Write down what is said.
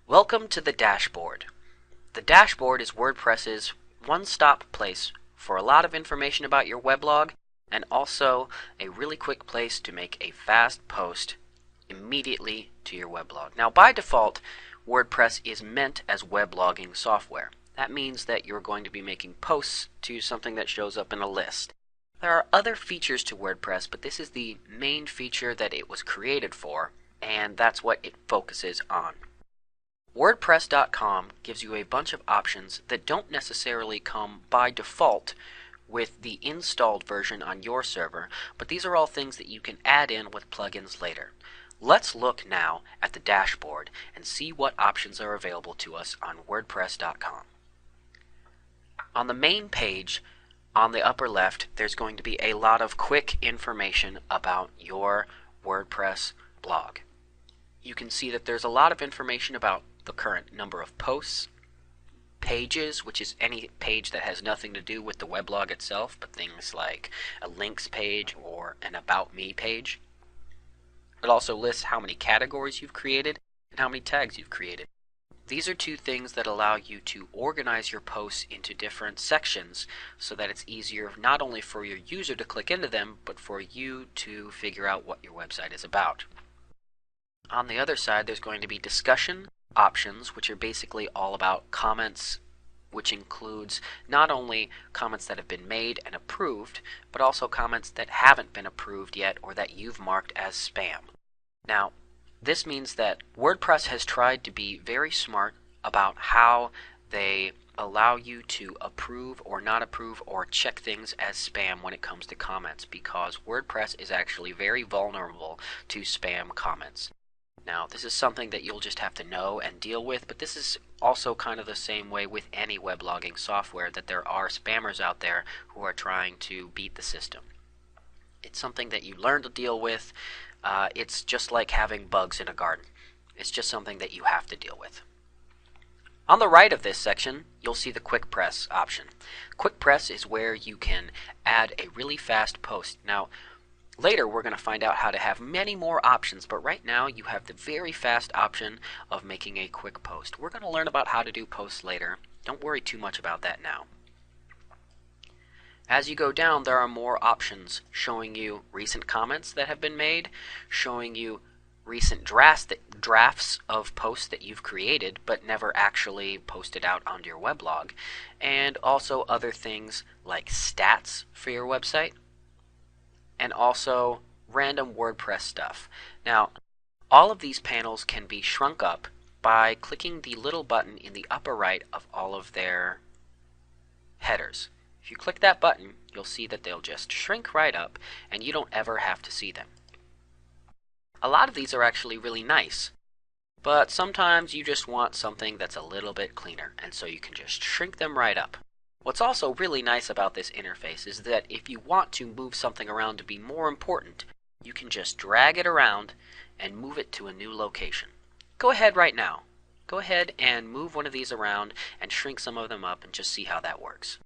Welcome to the dashboard. The dashboard is WordPress's one-stop place for a lot of information about your weblog and also a really quick place to make a fast post immediately to your weblog. Now, by default, WordPress is meant as weblogging software. That means that you're going to be making posts to something that shows up in a list. There are other features to WordPress, but this is the main feature that it was created for, and that's what it focuses on. WordPress.com gives you a bunch of options that don't necessarily come by default with the installed version on your server, but these are all things that you can add in with plugins later. Let's look now at the dashboard and see what options are available to us on WordPress.com. On the main page, on the upper left, there's going to be a lot of quick information about your WordPress blog. You can see that there's a lot of information about the current number of posts, pages, which is any page that has nothing to do with the weblog itself, but things like a links page or an about me page. It also lists how many categories you've created and how many tags you've created. These are two things that allow you to organize your posts into different sections so that it's easier not only for your user to click into them, but for you to figure out what your website is about. On the other side, there's going to be discussion options, which are basically all about comments, which includes not only comments that have been made and approved, but also comments that haven't been approved yet or that you've marked as spam. Now, this means that WordPress has tried to be very smart about how they allow you to approve or not approve or check things as spam when it comes to comments, because WordPress is actually very vulnerable to spam comments. Now, this is something that you'll just have to know and deal with, but this is also kind of the same way with any weblogging software, that there are spammers out there who are trying to beat the system. It's something that you learn to deal with. It's just like having bugs in a garden. It's just something that you have to deal with. On the right of this section, you'll see the Quick Press option. Quick Press is where you can add a really fast post. Now, later we're going to find out how to have many more options, but right now you have the very fast option of making a quick post. We're going to learn about how to do posts later. Don't worry too much about that now. As you go down, there are more options showing you recent comments that have been made, showing you recent drafts of posts that you've created but never actually posted out onto your weblog, and also other things like stats for your website, and also random WordPress stuff. Now, all of these panels can be shrunk up by clicking the little button in the upper right of all of their headers. If you click that button, you'll see that they'll just shrink right up and you don't ever have to see them. A lot of these are actually really nice, but sometimes you just want something that's a little bit cleaner, and so you can just shrink them right up. What's also really nice about this interface is that if you want to move something around to be more important, you can just drag it around and move it to a new location. Go ahead right now. Go ahead and move one of these around and shrink some of them up and just see how that works.